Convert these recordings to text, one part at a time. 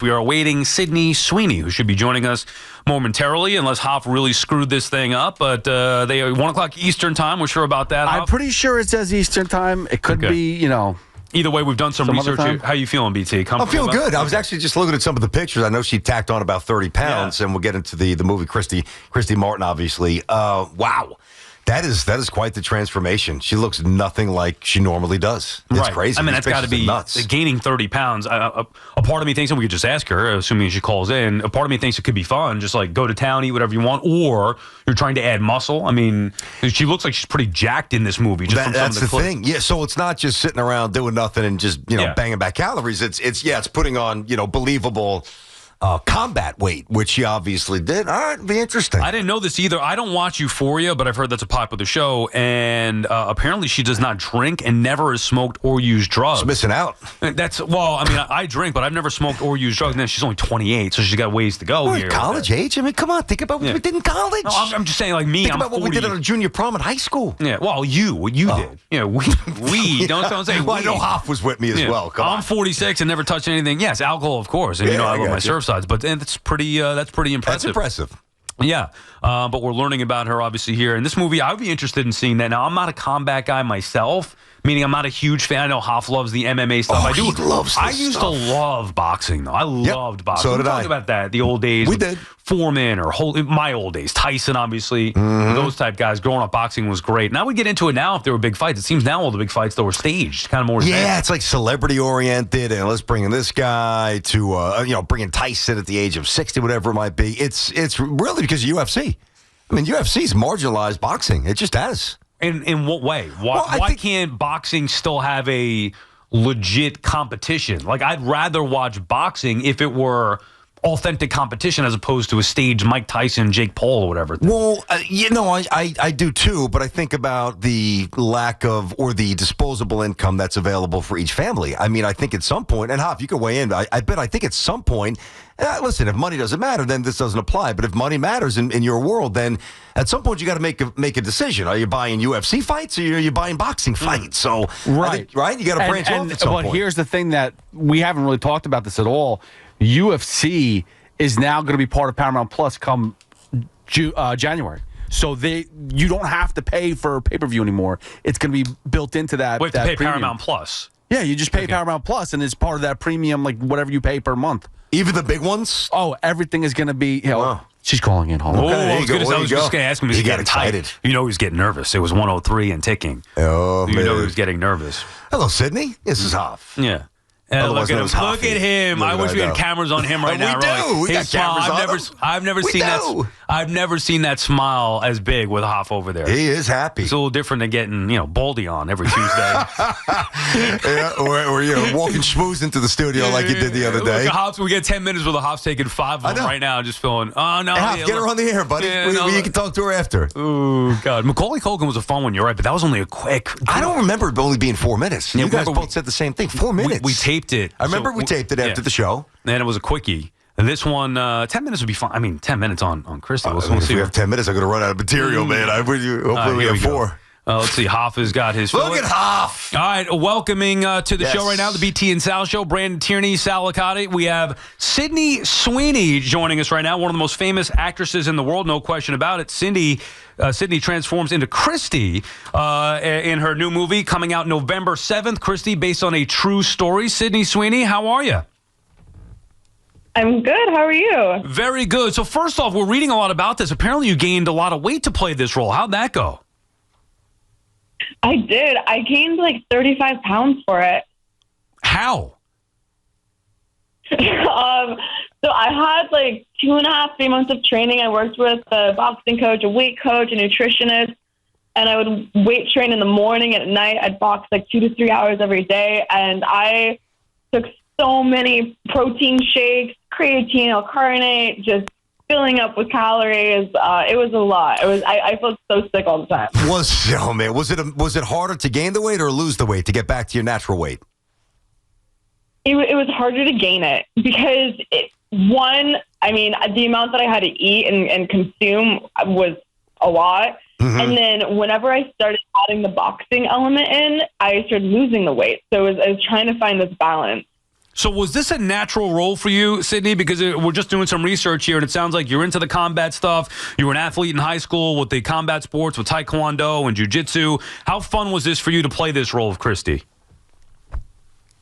We are awaiting Sydney Sweeney, who should be joining us momentarily, unless Hoff really screwed this thing up. But they are 1 o'clock Eastern time. We're sure about that, Hoff? I'm pretty sure it says Eastern time. It could be, Either way, we've done some research. How you feeling, BT? I'm feeling good. I was actually just looking at some of the pictures. I know she tacked on about 30 pounds, and we'll get into the movie Christy Martin, obviously. Wow. That is quite the transformation. She looks nothing like she normally does. It's crazy. I mean, that's got to be nuts. Gaining 30 pounds. A part of me thinks, and we could just ask her, assuming she calls in, a part of me thinks it could be fun, just like go to town, eat whatever you want, or you're trying to add muscle. I mean, she looks like she's pretty jacked in this movie. That's the thing. Yeah, so it's not just sitting around doing nothing and just, banging back calories. It's putting on, believable combat weight, which she obviously did. All right, it'll be interesting. I didn't know this either. I don't watch Euphoria, but I've heard that's a popular show, and apparently she does not drink and never has smoked or used drugs. She's missing out. I drink, but I've never smoked or used drugs. And then she's only 28, so she's got ways to go here. College age? I mean, come on, think about what we did in college. No, I'm just saying, like me, think I'm about 40. what we did at a junior prom in high school. Yeah, well, what you did. Yeah, we don't say we. Well, I know Hoff was with me as well. Come on. I'm 46 and never touched anything. Yes, alcohol, of course, and I love my surf sides, but that's pretty impressive. That's impressive. Yeah, but we're learning about her obviously here in this movie. I would be interested in seeing that. Now, I'm not a combat guy myself, meaning I'm not a huge fan. I know Hoff loves the MMA stuff. He loves this I used to love boxing, though. I loved boxing. So did we talked about that, the old days. We did. Foreman or my old days. Tyson, obviously. Those type guys. Growing up, boxing was great. Now we get into it now if there were big fights. It seems now all the big fights, though, were staged. Kind of more advanced. It's like celebrity-oriented, and let's bring in this guy to, bring in Tyson at the age of 60, whatever it might be. It's really because of UFC. I mean, UFC's marginalized boxing. It just has. In what way? Why can't boxing still have a legit competition? Like, I'd rather watch boxing if it were authentic competition as opposed to a staged Mike Tyson, Jake Paul, or whatever. Well, I do too, but I think about the lack of or the disposable income that's available for each family. I mean, I think at some point, and Hoff, you can weigh in, I think at some point, listen, if money doesn't matter, then this doesn't apply. But if money matters in your world, then at some point you got to make a decision. Are you buying UFC fights or are you buying boxing fights? So, right? You got to branch off at some point. But here's the thing that we haven't really talked about this at all. UFC is now going to be part of Paramount Plus come January. So you don't have to pay for pay-per-view anymore. It's going to be built into that. We have to pay premium. Paramount Plus. Yeah, you just pay Paramount Plus, and it's part of that premium, like whatever you pay per month. Even the big ones? Oh, everything is going to be. She's calling in. Hold on. I was just going to ask him. He got excited. He was getting nervous. It was 103 and ticking. Oh, man. He was getting nervous. Hello, Sydney. This is Hoff. Yeah. Look at him. Look at him. I wish we had cameras on him right now. We got cameras on him. I've never seen that. I've never seen that smile as big with Hoff over there. He is happy. It's a little different than getting Baldy on every Tuesday. or walking schmooze into the studio like you did the other day. Hoff, we get 10 minutes with the Hoff's taking 5 of them right now. Just feeling. Oh no! Hey, Hoff, get her on the air, buddy. You can talk to her after. Oh God, Macaulay Culkin was a fun one. You're right, but that was only a quick. I don't remember it only being 4 minutes. You guys both said the same thing. 4 minutes. We taped it. I remember we taped it after the show. And it was a quickie. And this one, 10 minutes would be fine. I mean, 10 minutes on Christy. If we have 10 minutes, I'm going to run out of material, man. Hopefully we have 4. Let's see. Hoff has got his. Look at Hoff. All right. Welcoming to the show right now, the BT and Sal Show. Brandon Tierney, Sal Licata. We have Sydney Sweeney joining us right now, one of the most famous actresses in the world, no question about it. Sydney transforms into Christy in her new movie coming out November 7th. Christy, based on a true story. Sydney Sweeney, how are you? I'm good. How are you? Very good. So first off, we're reading a lot about this. Apparently you gained a lot of weight to play this role. How'd that go? I did. I gained like 35 pounds for it. How? So I had like 2.5, 3 months of training. I worked with a boxing coach, a weight coach, a nutritionist, and I would weight train in the morning and at night. I'd box like 2 to 3 hours every day. And I took so many protein shakes, creatine, L-carnitine, just filling up with calories. It was a lot. I felt so sick all the time. Was it harder to gain the weight or lose the weight to get back to your natural weight? It was harder to gain it because the amount that I had to eat and consume was a lot. Mm-hmm. And then whenever I started adding the boxing element in, I started losing the weight. So I was trying to find this balance. So was this a natural role for you, Sydney? Because we're just doing some research here, and it sounds like you're into the combat stuff. You were an athlete in high school with the combat sports, with taekwondo and jiu-jitsu. How fun was this for you to play this role of Christy?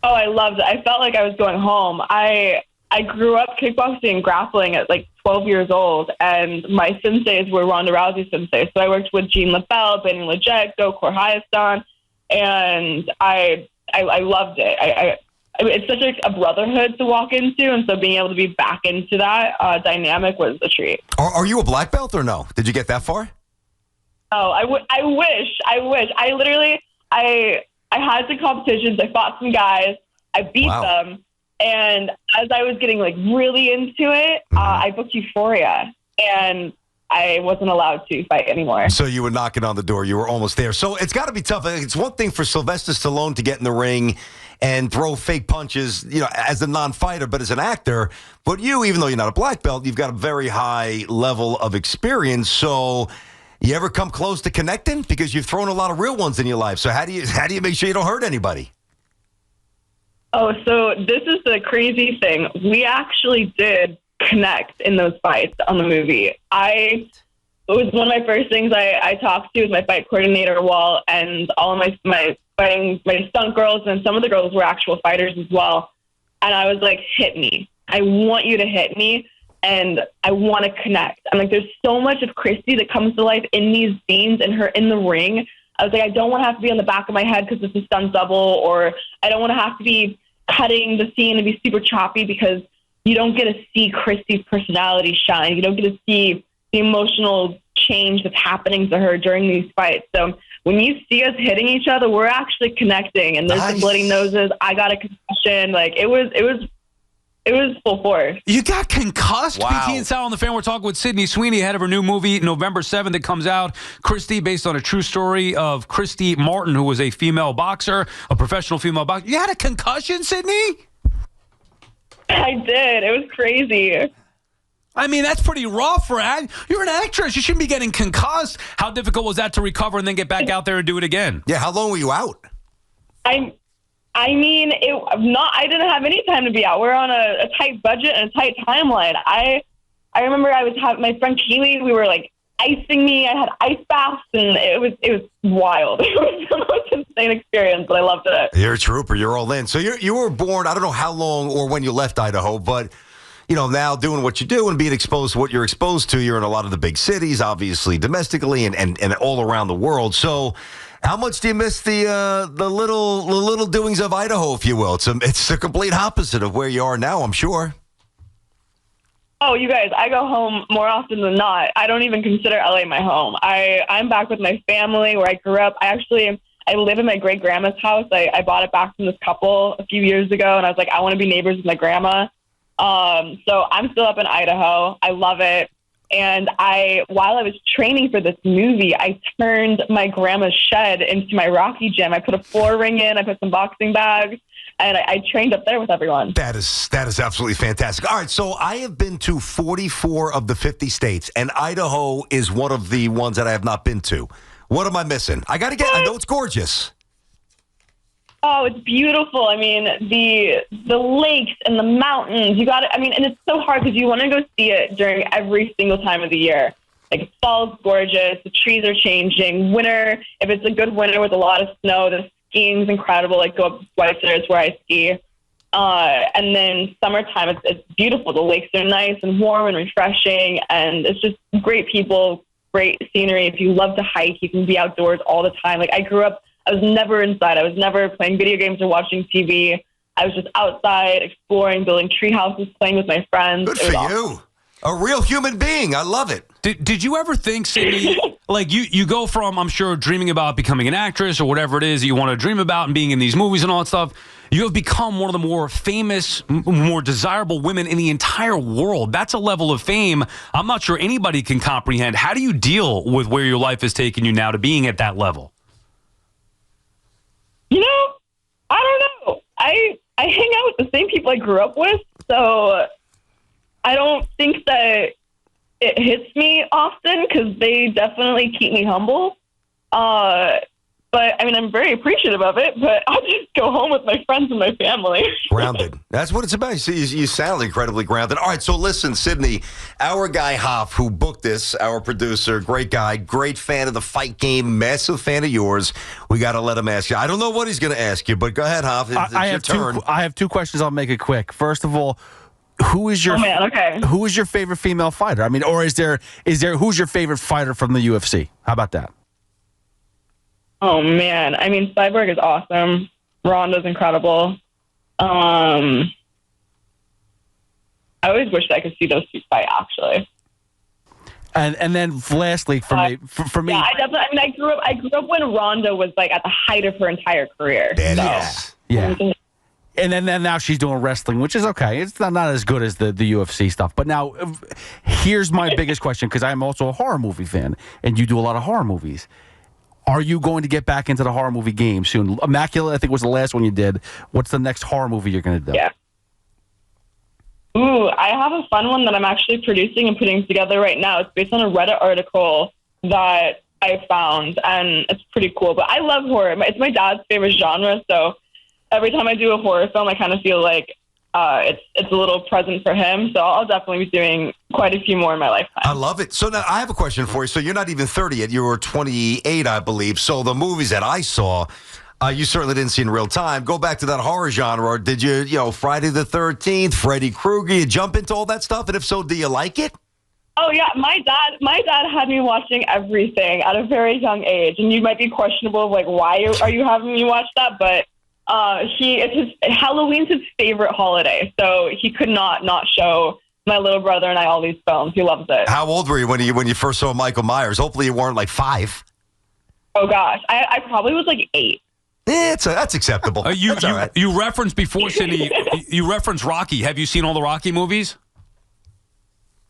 Oh, I loved it. I felt like I was going home. I grew up kickboxing and grappling at like 12 years old, and my senseis were Ronda Rousey senseis. So I worked with Jean LaBelle, Benny Lajek, Gokor Hayastan, and I loved it. It's such a brotherhood to walk into, and so being able to be back into that dynamic was a treat. Are you a black belt or no? Did you get that far? Oh, I wish. I literally, I had some competitions. I fought some guys. I beat them. And as I was getting like really into it, I booked Euphoria, and I wasn't allowed to fight anymore. So you were knocking on the door. You were almost there. So it's got to be tough. It's one thing for Sylvester Stallone to get in the ring and throw fake punches, as a non-fighter, but as an actor. But you, even though you're not a black belt, you've got a very high level of experience. So you ever come close to connecting? Because you've thrown a lot of real ones in your life. So how do you make sure you don't hurt anybody? Oh, so this is the crazy thing. We actually did connect in those fights on the movie. It was one of my first things I talked to was my fight coordinator, Wall, and all of my stunt girls, and some of the girls were actual fighters as well. And I was like, hit me. I want you to hit me, and I want to connect. I'm like, there's so much of Christy that comes to life in these scenes and her in the ring. I was like, I don't want to have to be on the back of my head because it's a stunt double, or I don't want to have to be cutting the scene and be super choppy because you don't get to see Christy's personality shine. You don't get to see the emotional change that's happening to her during these fights. So when you see us hitting each other, we're actually connecting, and there's some bloody noses. I got a concussion. Like it was full force. You got concussed? Wow. BT and Sal on the Fan. We're talking with Sydney Sweeney ahead of her new movie, November 7th, that comes out. Christy, based on a true story of Christy Martin, who was a female boxer, a professional female boxer. You had a concussion, Sydney? I did. It was crazy. I mean, that's pretty rough. You're an actress. You shouldn't be getting concussed. How difficult was that to recover and then get back out there and do it again? Yeah, how long were you out? I didn't have any time to be out. We're on a tight budget and a tight timeline. I remember I was having my friend Keely. We were like icing me. I had ice baths, and it was wild. It was the most insane experience, but I loved it. You're a trooper. You're all in. So you were born, I don't know how long or when you left Idaho, but now doing what you do and being exposed to what you're exposed to, you're in a lot of the big cities, obviously domestically and all around the world. So how much do you miss the little doings of Idaho, if you will? It's the complete opposite of where you are now, I'm sure. Oh, you guys, I go home more often than not. I don't even consider LA my home. I'm back with my family where I grew up. I live in my great-grandma's house. I bought it back from this couple a few years ago, and I was like, I want to be neighbors with my grandma. So I'm still up in Idaho. I love it. And while I was training for this movie, I turned my grandma's shed into my Rocky gym. I put a floor ring in, I put some boxing bags, and I trained up there with everyone. That is absolutely fantastic. All right, so I have been to 44 of the 50 states, and Idaho is one of the ones that I have not been to. What am I missing? I know it's gorgeous. Oh, it's beautiful. I mean, the lakes and the mountains. And it's so hard because you want to go see it during every single time of the year. Like fall's gorgeous, the trees are changing. Winter, if it's a good winter with a lot of snow, the skiing's incredible. Like go up to Whistler, it's where I ski. And then summertime, it's beautiful. The lakes are nice and warm and refreshing, and it's just great people, great scenery. If you love to hike, you can be outdoors all the time. Like I was never inside. I was never playing video games or watching TV. I was just outside, exploring, building tree houses, playing with my friends. Good for you. A real human being. I love it. Did you ever think, Sydney, like you go from, I'm sure, dreaming about becoming an actress or whatever it is that you want to dream about and being in these movies and all that stuff, you have become one of the more famous, more desirable women in the entire world. That's a level of fame I'm not sure anybody can comprehend. How do you deal with where your life has taken you now to being at that level? I don't know. I hang out with the same people I grew up with, so I don't think that it hits me often because they definitely keep me humble. But, I mean, I'm very appreciative of it, but I'll just go home with my friends and my family. Grounded. That's what it's about. You sound incredibly grounded. All right, so listen, Sydney, our guy Hoff, who booked this, our producer, great guy, great fan of the fight game, massive fan of yours. We got to let him ask you. I don't know what he's going to ask you, but go ahead, Hoff. It's your turn. I have two questions. I'll make it quick. First of all, who is your who is your favorite female fighter? I mean, or is there who's your favorite fighter from the UFC? How about that? Oh, man. I mean, Cyborg is awesome. Ronda's incredible. I always wish that I could see those two fight, actually. And then lastly, for me. Yeah, I grew up when Ronda was, like, at the height of her entire career. Yeah. And then now she's doing wrestling, which is okay. It's not as good as the UFC stuff. But now, here's my biggest question, because I'm also a horror movie fan, and you do a lot of horror movies. Are you going to get back into the horror movie game soon? Immaculate, I think, was the last one you did. What's the next horror movie you're going to do? Yeah. Ooh, I have a fun one that I'm actually producing and putting together right now. It's based on a Reddit article that I found, and it's pretty cool. But I love horror. It's my dad's favorite genre, so every time I do a horror film, I kind of feel like it's a little present for him. So I'll definitely be doing quite a few more in my lifetime. I love it. So now I have a question for you. So you're not even 30 yet. You were 28, I believe. So the movies that I saw, you certainly didn't see in real time. Go back to that horror genre. Did you Friday the 13th, Freddy Krueger, you jump into all that stuff? And if so, do you like it? Oh, yeah. My dad had me watching everything at a very young age. And you might be questionable of, like, why are you having me watch that? But Halloween's his favorite holiday, so he could not show my little brother and I all these films. He loves it. How old were you when you first saw Michael Myers? Hopefully you weren't like 5. Oh gosh, I probably was like 8. Yeah, that's acceptable. That's all right. You referenced before, Sydney. You referenced Rocky. Have you seen all the Rocky movies?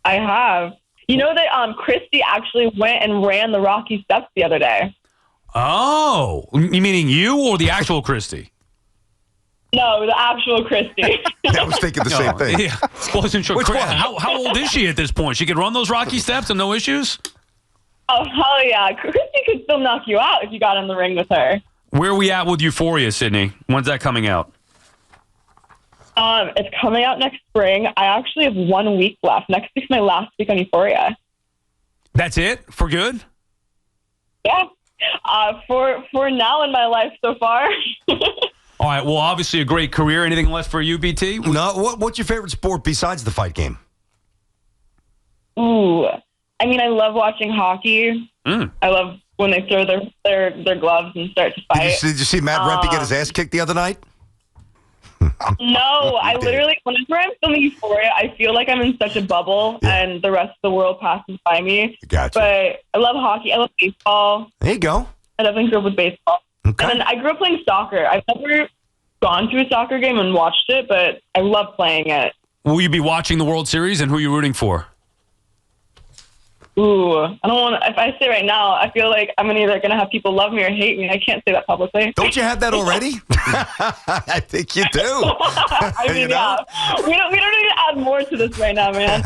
I have. You know that Christy actually went and ran the Rocky steps the other day. Oh, you meaning you or the actual Christy? No, the actual Christy. I was thinking the same thing. Yeah, wasn't sure. Which one? How old is she at this point? She could run those Rocky steps and no issues? Oh, hell yeah. Christy could still knock you out if you got in the ring with her. Where are we at with Euphoria, Sydney? When's that coming out? It's coming out next spring. I actually have 1 week left. Next week's my last week on Euphoria. That's it? For good? Yeah. For now in my life so far. All right. Well, obviously a great career. Anything left for you, BT? No. What's your favorite sport besides the fight game? Ooh. I mean, I love watching hockey. I love when they throw their gloves and start to fight. Did you see Matt Rempe get his ass kicked the other night? No, I literally, whenever I'm filming Euphoria, I feel like I'm in such a bubble and the rest of the world passes by me. Gotcha. But I love hockey. I love baseball. There you go. I definitely grew up with baseball. Okay. And then I grew up playing soccer. I've never gone to a soccer game and watched it, but I love playing it. Will you be watching the World Series, and who are you rooting for? Ooh, I don't want to. If I say right now, I feel like I'm either going to have people love me or hate me. I can't say that publicly. Don't you have that already? I think you do. I mean, yeah. We don't need to add more to this right now, man.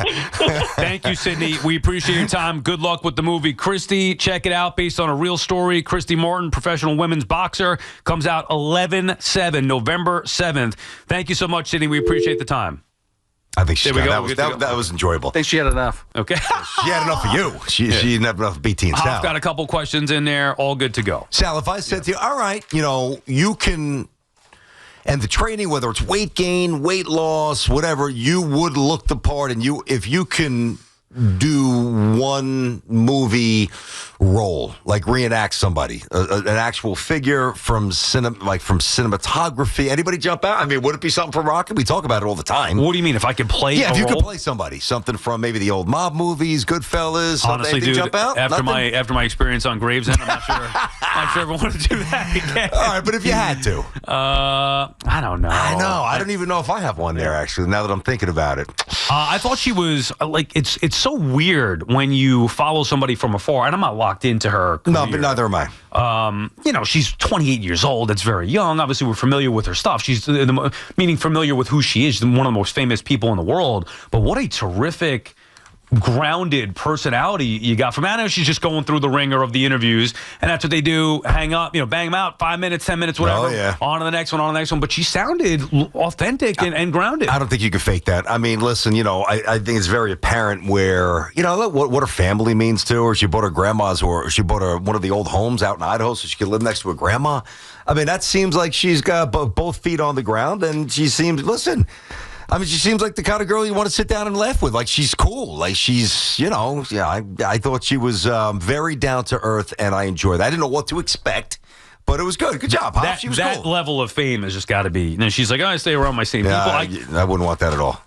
Thank you, Sydney. We appreciate your time. Good luck with the movie Christy. Check it out, based on a real story. Christy Martin, professional women's boxer, comes out 11/7, November 7th. Thank you so much, Sydney. We appreciate the time. I think that was enjoyable. I think she had enough. Okay. She had enough for you. She didn't have enough for BT and Sal. I've got a couple questions in there. All good to go. Sal, if I said to you, all right, you can, and the training, whether it's weight gain, weight loss, whatever, you would look the part, and if you can do one movie role, like reenact somebody, an actual figure from cinematography. Anybody jump out? I mean, would it be something from Rocky? We talk about it all the time. What do you mean? If I could play? Yeah, if you role? could play somebody, something from maybe the old mob movies, Goodfellas. Honestly, dude, jump out? after my experience on Gravesend, I'm not sure. I'm sure everyone would do that again. All right, but if you had to, I don't know. I know. I don't even know if I have one there. Actually, now that I'm thinking about it, I thought she was like it's so weird when you follow somebody from afar, and I'm not locked into her career. No, but neither am I. She's 28 years old. That's very young. Obviously, we're familiar with her stuff. She's meaning familiar with who she is. She's one of the most famous people in the world. But what a terrific grounded personality you got from. I know she's just going through the ringer of the interviews, and that's what they do. Hang up, bang them out, 5 minutes, 10 minutes, whatever. Oh, yeah. On to the next one, on to the next one. But she sounded authentic and grounded. I don't think you can fake that. I mean, listen, I think it's very apparent where, what her family means to her. She bought her grandma's, or she bought her one of the old homes out in Idaho so she could live next to her grandma. I mean, that seems like she's got both feet on the ground, and she seems like the kind of girl you want to sit down and laugh with. Like, she's cool. Like, she's, I thought she was very down to earth, and I enjoyed that. I didn't know what to expect, but it was good. Good job, Pop. She was that cool. level of fame has just got to be. She's like, I stay around my same people. I wouldn't want that at all.